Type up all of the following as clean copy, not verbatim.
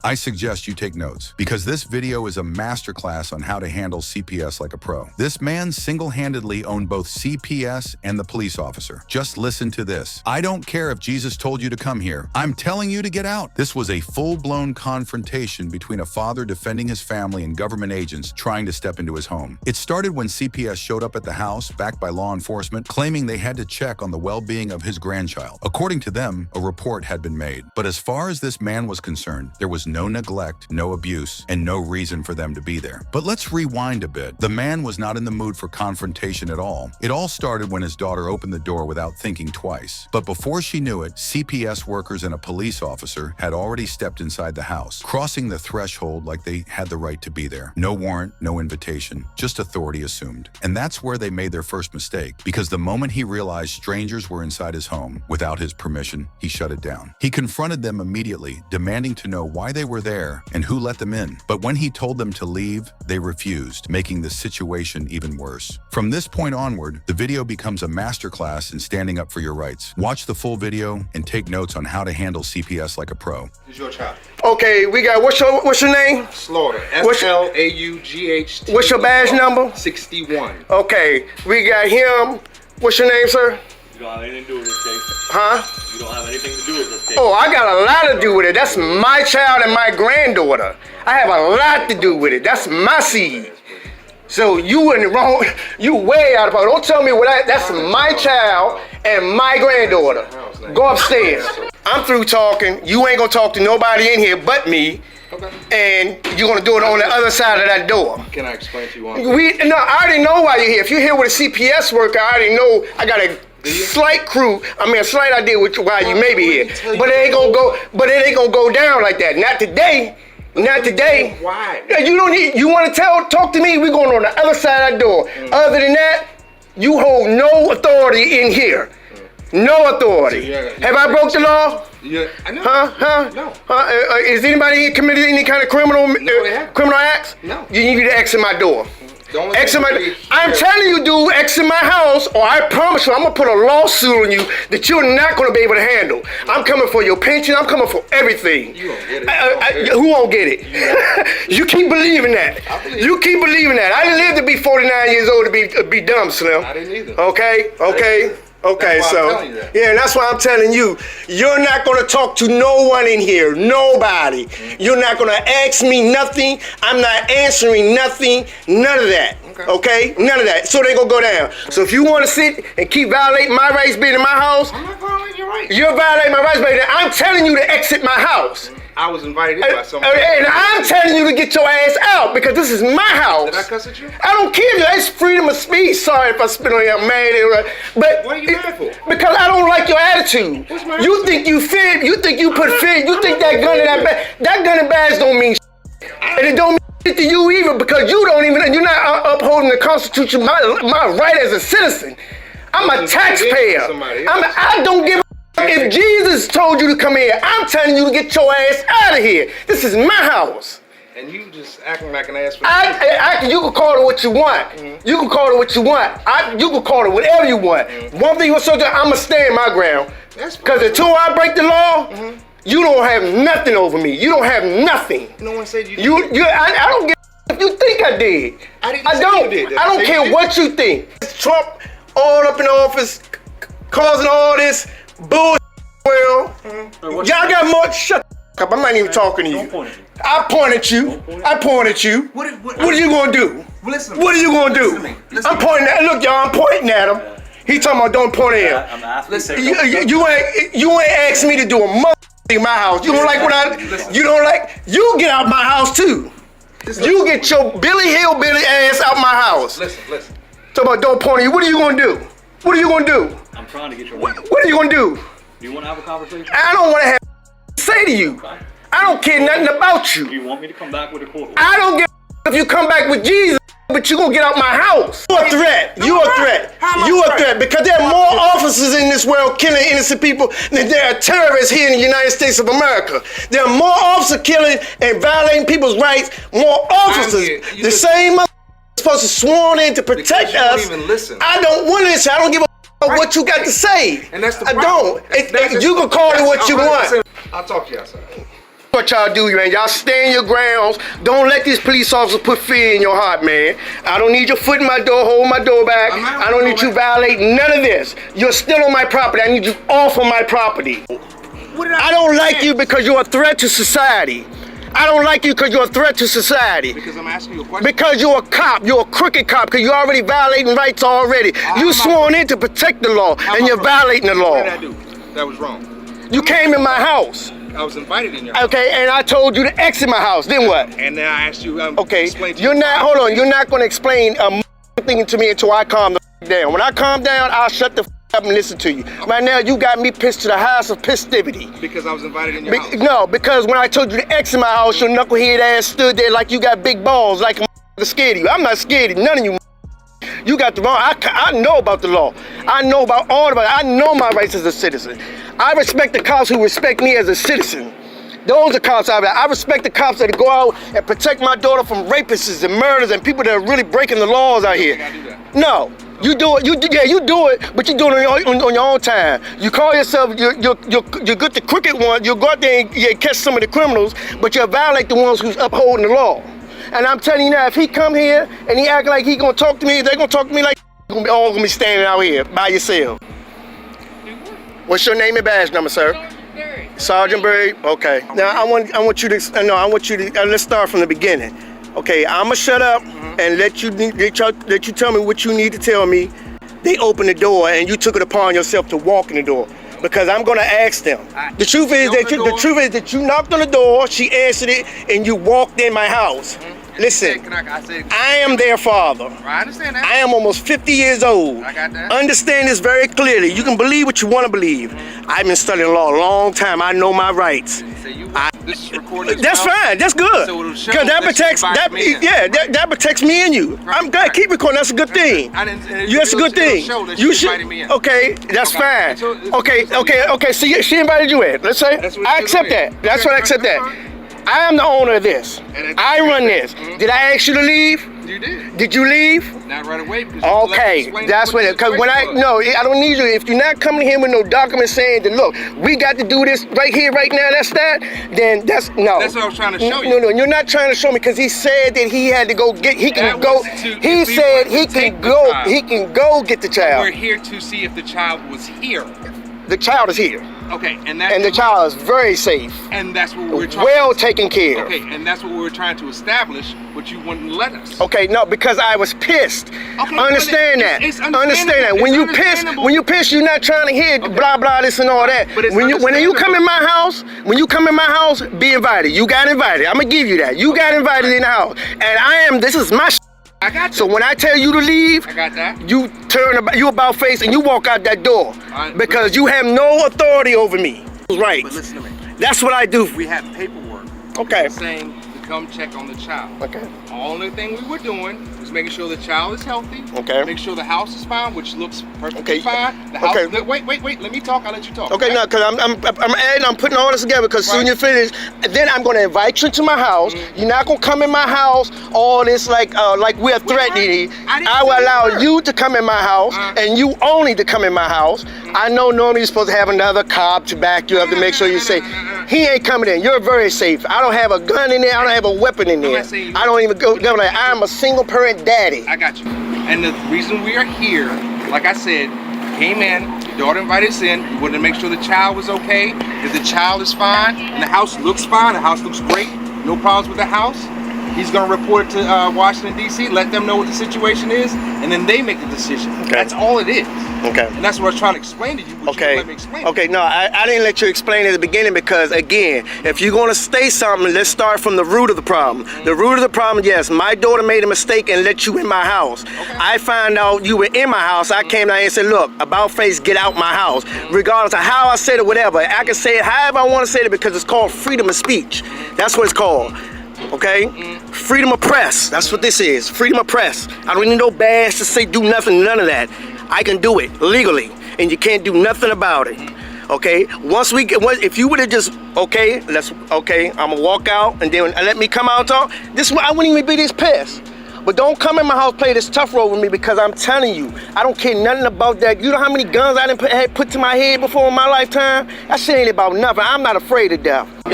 I suggest you take notes, because this video is a masterclass on how to handle CPS like a pro. This man single-handedly owned both CPS and the police officer. Just listen to this. I don't care if Jesus told you to come here. I'm telling you to get out. This was a full-blown confrontation between a father defending his family and government agents trying to step into his home. It started when CPS showed up at the house, backed by law enforcement, claiming they had to check on the well-being of his grandchild. According to them, a report had been made. But as far as this man was concerned, there was no neglect, no abuse, and no reason for them to be there. But let's rewind a bit. The man was not in the mood for confrontation at all. It all started when his daughter opened the door without thinking twice. But before she knew it, CPS workers and a police officer had already stepped inside the house, crossing the threshold like they had the right to be there. No warrant, no invitation, just authority assumed. And that's where they made their first mistake, because the moment he realized strangers were inside his home without his permission, he shut it down. He confronted them immediately, demanding to know why they were there and who let them in. But when he told them to leave, they refused, making the situation even worse. From this point onward, the video becomes a masterclass in standing up for your rights. Watch the full video and take notes on how to handle CPS like a pro. Who's your child? Okay, we got, what's your name? Slaughter. S-L-A-U-G-H-T. What's your badge number? 61. Okay, we got him. What's your name, sir? You don't have anything to do with this case. Huh? You don't have anything to do with this case. Oh, I got a lot to do with it. That's my child and my granddaughter. I have a lot to do with it. That's my seed. So you in the wrong, you way out of pocket. Don't tell me that's my child and my granddaughter. Go upstairs. I'm through talking. You ain't gonna talk to nobody in here but me. Okay. And you're gonna do it on the other side of that door. Can I explain to you one No, I already know why you're here. If you're here with a CPS worker, I already know I got a slight idea why you may be here. But it ain't gonna go down like that. Not today. Not today. Why? You don't need. You want to talk to me? We're going on the other side of that door. Other than that, you hold no authority in here. No authority. Have I broke the law? Yeah, I know. Huh? No. Is anybody here committed any kind of criminal acts? No. You need to exit my door. Exit I'm telling you, dude, exit my house, or I promise you, I'm gonna put a lawsuit on you that you're not gonna be able to handle. I'm coming for your pension. I'm coming for everything. You won't get it. Who won't get it? You keep believing that. You keep believing that. I didn't live to be 49 years old to be dumb, Slim. I didn't either. Okay, so yeah, and that's why I'm telling you, you're not gonna talk to no one in here, nobody. You're not gonna ask me nothing. I'm not answering nothing, none of that. Okay? None of that. So they gonna go down. So if you wanna sit and keep violating my rights being in my house, I'm not violating your rights. you're violating my rights, baby. I'm telling you to exit my house. I was invited in by someone. And I'm telling you to get your ass out because this is my house. Did I cuss at you? I don't care. It's freedom of speech. Sorry if I spit on you. I'm mad. But what are you mad for? Because I don't like your attitude. What's my You attitude? think you fit. You think you put fit. You think that gun and that gun and badge don't mean shit. And it don't mean shit to you either because you're not upholding the Constitution, my right as a citizen. I'm a taxpayer. I don't give a if Jesus told you to come here, I'm telling you to get your ass out of here. This is my house. And you just acting like an ass for you can call it what you want. You can call it what you want. You can call it whatever you want. One thing I'm gonna stay in my ground. Because until I break the law, you don't have nothing over me. You don't have nothing. No one said you did. I don't give a if you think I did. I don't. You did. I don't care what you think. Trump all up in office, causing all this bullshit. Well, y'all got more. Shut up. I'm not even talking to you. I point at you. What are you gonna do? What are you gonna do? I'm pointing at. Look, y'all. I'm pointing at him. He talking about don't point at him. I'm asking. Listen, you ain't asked me to do a mother in my house. You don't like what I? You don't like? You get out my house too. You get your Billy Hillbilly ass out my house. Listen. Talk about don't point at you. What are you gonna do? What are you gonna do? I'm trying to get your What are you gonna do? Do you want to have a conversation? I don't want to have to say to you. I don't care nothing about you. Do you want me to come back with a court order? I don't give a if you come back with Jesus, but you gonna get out my house. You're a threat. You're a threat. You're a threat because there are more officers in this world killing innocent people than there are terrorists here in the United States of America. There are more officers killing and violating people's rights. More officers. The same supposed to sworn in to protect us. You don't even listen. I don't want to listen. I don't give a what you got to say. And that's the problem. I don't. You can call it what you want. I'll talk to you outside. what y'all do, man. Y'all stand your grounds. Don't let these police officers put fear in your heart, man. I don't need your foot in my door, hold my door back. I don't need you violating none of this. You're still on my property. I need you off of my property. I don't like you because you're a threat to society. I don't like you because you're a threat to society. Because I'm asking you a question. Because you're a cop. You're a crooked cop because you're already violating rights already. You sworn in to protect the law, and you're violating the law. What did I do? That was wrong. You came in my house. I was invited in your house. Okay, and I told you to exit my house. Then what? And then I asked you Okay, explain to you're you. not, hold on, you're not going to explain a thing to me until I calm the down. When I calm down, I'll shut the up and listen to you. Right now, you got me pissed to the highest of festivity. Because I was invited in your house. No, because when I told you to exit my house, your knucklehead ass stood there like you got big balls, like I'm scared of you. I'm not scared of none of you. You got the wrong. I know about the law. I know about all of it. I know my rights as a citizen. I respect the cops who respect me as a citizen. Those are cops I respect the cops that go out and protect my daughter from rapists and murders and people that are really breaking the laws out here. I do that. No, you do it. You do it, but you do it on your own time. You call yourself you're good the crooked one. You go out there and you catch some of the criminals, but you violate the ones who's upholding the law. And I'm telling you now, if he come here and he act like he gonna talk to me, they're gonna talk to me like all gonna be standing out here by yourself. What's your name and badge number, sir? Sergeant Berry. Okay. Now I want you to let's start from the beginning. Okay, I'ma shut up and let you tell me what you need to tell me. They opened the door and you took it upon yourself to walk in the door. Because I'm gonna ask them. The truth is that you knocked on the door, she answered it, and you walked in my house. Listen, I am their father. I understand that. I am almost 50 years old. I got that. Understand this very clearly. You can believe what you want to believe. I've been studying law a long time. I know my rights. This is recorded. That's fine. That's good. So it'll show Because that protects that protects me and you. Right, I'm glad. Keep recording. That's a good thing. That's a good thing. You should. Okay, that's fine. Okay. See, she invited you in. Let's say I accept that. That's what I accept that. I am the owner of this. I run this. Did I ask you to leave? You did. Did you leave? Not right away. Because Okay, that's what. Because when I don't need you. If you're not coming here with no documents saying that, look, we got to do this right here, right now. That's that. Then that's no. That's what I was trying to show you. No, you're not trying to show me because he said that he had to go get. He can go. He said he can go. He can go get the child. We're here to see if the child was here. The child is here. Okay, and the child is very safe. And that's what we're trying. Well taken care of. Okay, and that's what we were trying to establish, but you wouldn't let us. Okay, no, because I was pissed. Okay, understand that. Understand that. When you piss, you're not trying to hear blah blah this and all that. But when you come in my house, be invited. You got invited. I'm gonna give you that. You got invited in the house, and this is my. I got that. So when I tell you to leave, I got that. You about face and you walk out that door because you have no authority over me. Right. But listen to me. That's what I do. We have paperwork. Okay. Saying to come check on the child. Okay. The only thing we were doing was making sure the child is healthy. Okay. Make sure the house is fine, which looks perfectly fine. The house. Okay. Wait. Let me talk. I'll let you talk. Okay, no, because I'm putting all this together because soon you finish, then I'm gonna invite you to my house. You're not gonna come in my house all this like we're threatening. I will allow you to come in my house and you only to come in my house. I know normally you're supposed to have another cop to back you up to make sure you're safe. He ain't coming in. You're very safe. I don't have a gun in there. I don't have a weapon in there. I don't even go like I'm a single parent daddy. I got you. And the reason we are here, like I said, came in, your daughter invited us in, we wanted to make sure the child was okay. If the child is fine, and the house looks fine, the house looks great, no problems with the house, he's gonna report it to Washington, D.C., let them know what the situation is, and then they make the decision. Okay. That's all it is. Okay. And that's what I was trying to explain to you, but you didn't let me explain it. Okay, no, I didn't let you explain at the beginning because, again, if you're going to say something, let's start from the root of the problem. The root of the problem, yes, my daughter made a mistake and let you in my house. Okay. I found out you were in my house. I came down and said, look, about face, get out my house. Regardless of how I said it, whatever. I can say it however I want to say it because it's called freedom of speech. That's what it's called. Okay? Freedom of press. That's what this is. Freedom of press. I don't need no badge to say do nothing, none of that. I can do it legally, and you can't do nothing about it. Okay? If you would have just, I'm gonna walk out and then let me come out and talk, I wouldn't even be this pissed. But don't come in my house play this tough role with me, because I'm telling you, I don't care nothing about that. You know how many guns I done had put to my head before in my lifetime? That shit ain't about nothing. I'm not afraid of death. I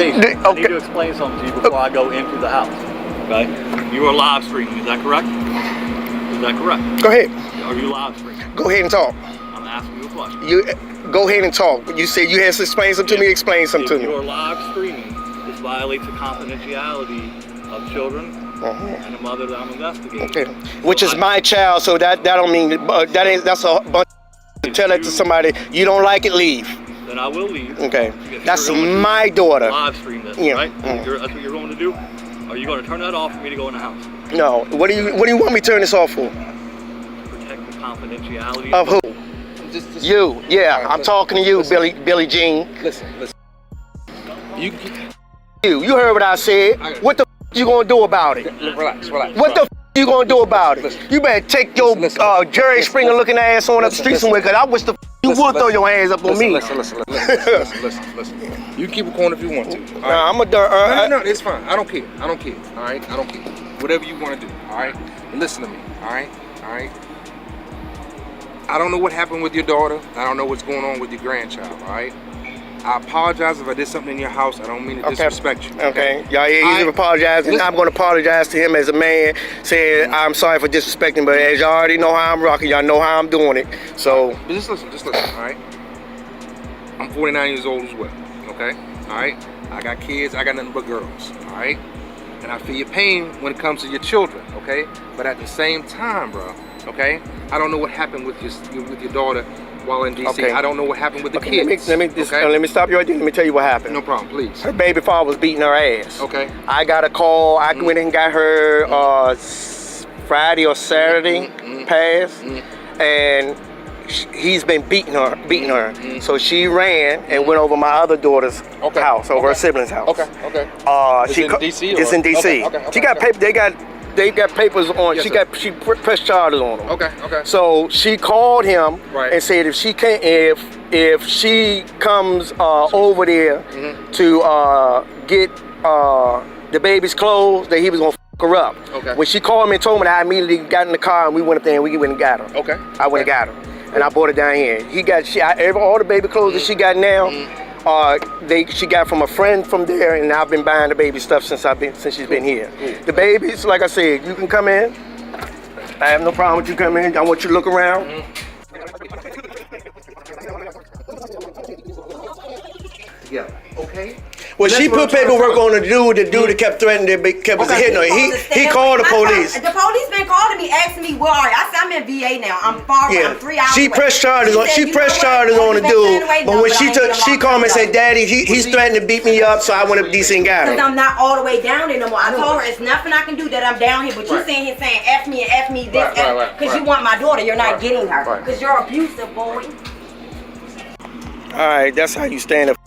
need to explain something to you before I go into the house. Okay? You are live streaming, is that correct? Is that correct? Go ahead. Are you live streaming? Go ahead and talk. I'm asking you a question. You go ahead and talk. You said you had to explain something to me. Explain something to If me. you are live streaming, this violates the confidentiality of children and a mother that I'm investigating. Okay. Which is my child, so that don't mean that's a bunch of tell that to somebody. You don't like it, leave. Then I will leave. Okay. Because That's you're going to my daughter. live stream this, Yeah. right? That's what you're going to do. Are you going to turn that off for me to go in the house? No. What do you want me to turn this off for? Protect the confidentiality Of who? Just You. Yeah. Alright, I'm talking to you, listen. Billy Jean. Listen. You heard what I said. What the you gonna do about it? Relax. What the you gonna do about it? Listen. You better take your Jerry Springer looking ass on up the street somewhere, because I wish you would throw your hands up on me. Listen. You keep it going if you want to. All right? Nah, I'm a No, it's fine. I don't care. All right? I don't care. Whatever you want to do. All right? And listen to me. All right? I don't know what happened with your daughter. I don't know what's going on with your grandchild. All right? I apologize if I did something in your house. I don't mean to disrespect you. Okay. Y'all hear apologizing. I'm going to apologize to him as a man, saying I'm sorry for disrespecting, but as y'all already know how I'm rocking, y'all know how I'm doing it. So. But just listen, all right? I'm 49 years old as well, okay? All right? I got kids, I got nothing but girls, all right? And I feel your pain when it comes to your children, okay? But at the same time, bro, okay? I don't know what happened with your daughter while in DC. Okay. I don't know what happened with the kids. Let me stop you right there. Let me tell you what happened. No problem, please. Her baby father was beating her ass. Okay. I got a call. I went and got her Friday or Saturday past, and he's been beating her. So she ran and went over my other daughter's house, over her sibling's house. Okay. It's in DC. It's in DC. Okay. She got paper. They got papers on. Yes, she pressed charges on him. Okay. So she called him Right. and said if she comes over there to get the baby's clothes, that he was gonna f her up. Okay. When she called me and told me that, I immediately got in the car and we went up there and we went and got her. Okay. I went and got her, and I brought her down here. All the baby clothes that she got now. She got from a friend from there, and I've been buying the baby stuff since she's been here. The babies, like I said, you can come in. I have no problem with you coming in. I want you to look around. Yeah. Okay. Well, she put paperwork on the dude that kept threatening to kept hitting her. He called the police. The police been calling me, asking me where are you? I said I'm in VA now. I'm far away. I'm 3 hours She away. pressed charges on. She pressed charges on the dude. But when she called me and said, "Daddy, he's threatening to beat me up," so I went up to DC and got Because him. I'm not all the way down there no more. I told her it's nothing I can do that I'm down here. But you sitting here saying F me and F me this because you want my daughter. You're not getting her because you're abusive, boy. All right, that's how you stand up,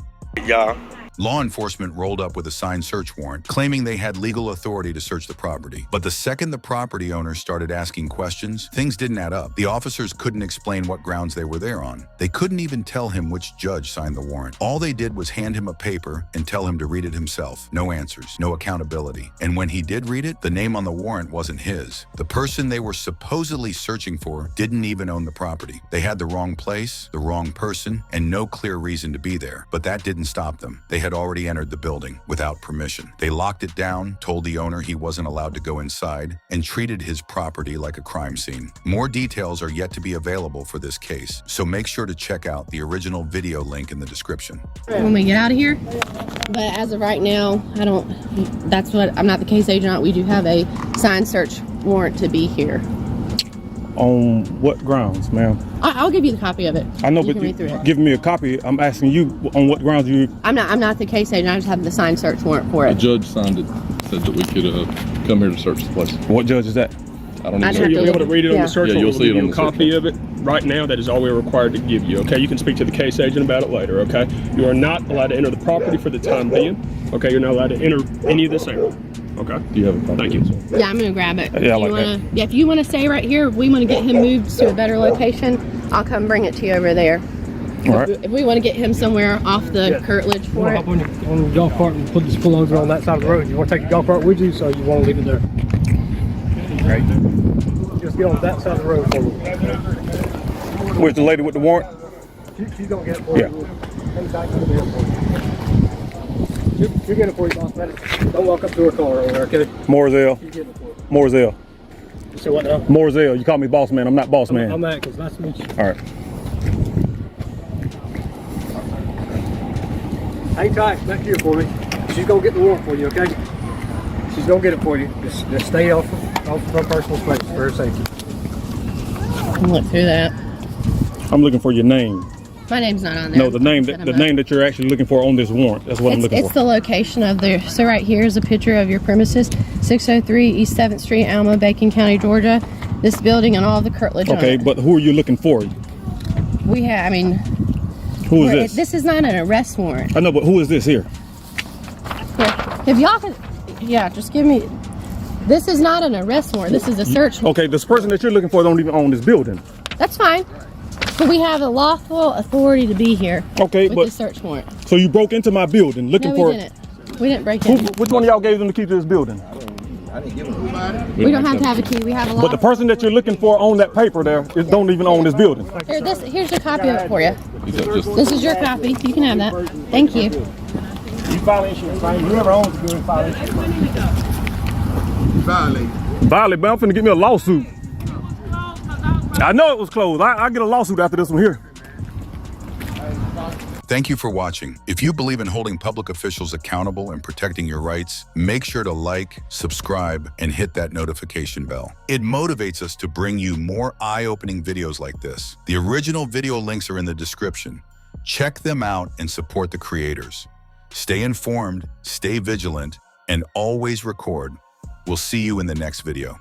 y'all. Law enforcement rolled up with a signed search warrant, claiming they had legal authority to search the property. But the second the property owners started asking questions, things didn't add up. The officers couldn't explain what grounds they were there on. They couldn't even tell him which judge signed the warrant. All they did was hand him a paper and tell him to read it himself. No answers, no accountability. And when he did read it, the name on the warrant wasn't his. The person they were supposedly searching for didn't even own the property. They had the wrong place, the wrong person, and no clear reason to be there. But that didn't stop them. They had already entered the building without permission. They locked it down, told the owner he wasn't allowed to go inside, and treated his property like a crime scene. More details are yet to be available for this case, so make sure to check out the original video link in the description. When we get out of here, but as of right now, I'm not the case agent. We do have a signed search warrant to be here. On what grounds, ma'am? I'll give you the copy of it. I know, you but can read through it. giving me a copy, I'm asking you on what grounds you... I'm not the case agent. I just have the signed search warrant for it. The judge signed it, said that we could come here to search the place. What judge is that? I don't I'd know. have You'll be able to read it on the search warrant. you'll see it We'll on give the you a search copy of it. Right now, that is all we're required to give you, okay? You can speak to the case agent about it later, okay? You are not allowed to enter the property for the time being, okay? You're not allowed to enter any of this area, okay? Do you have a copy? Thank you. Yeah, I'm gonna grab it. Yeah, I like that. If you want to stay right here, if we want to get him moved to a better location, I'll come bring it to you over there. All right. If we want to get him somewhere off the curtilage You for want to it. hop on your golf cart and put this pull over on that side of the road. You want to take your golf cart with you, so you want to leave it there. Right. Just get on that side of the road for me. Where's the lady with the warrant? She's gonna get it for Yeah. you. Hang back over here for you. She'll get it for you, boss. Don't walk up to her car over there, okay? Morzell. You get it for her. Morzell. So what now? Morzell. You call me boss man. I'm not boss man. I'm Atkins. Nice to meet you. All right. Hang tight. Back here for me. She's gonna get the warrant for you, okay? She's gonna get it for you. Just stay off of her personal space for her safety. Look through that. I'm looking for your name. My name's not on there. No, the name that you're actually looking for on this warrant. That's what I'm looking It's for. the location of the. So right here is a picture of your premises, 603 East 7th Street, Alma, Bacon County, Georgia. This building and all the curtilage. Okay, on it. but who are you looking for? We have. I mean, Who is this? This is not an arrest warrant. I know, but who is this here? Here, if y'all can, yeah, just give me. This is not an arrest warrant. This is a search warrant. Okay, this person that you're looking for don't even own this building. That's fine. But we have a lawful authority to be here. Okay, with but the search warrant. So you broke into my building looking No, for. we didn't. We didn't break in. Which one of y'all gave them the key to this building? We don't have to have a key. We have a law. But the person that you're looking for on that paper there don't even own this building. Here's a copy of it for you. This is your copy. You can have that. Thank you. You file insurance claim. Whoever owns the building file insurance claim. Violate, man. I'm finna get me a lawsuit. I know it was closed. I get a lawsuit after this one here. Thank you for watching. If you believe in holding public officials accountable and protecting your rights, make sure to like, subscribe, and hit that notification bell. It motivates us to bring you more eye-opening videos like this. The original video links are in the description. Check them out and support the creators. Stay informed, stay vigilant, and always record. We'll see you in the next video.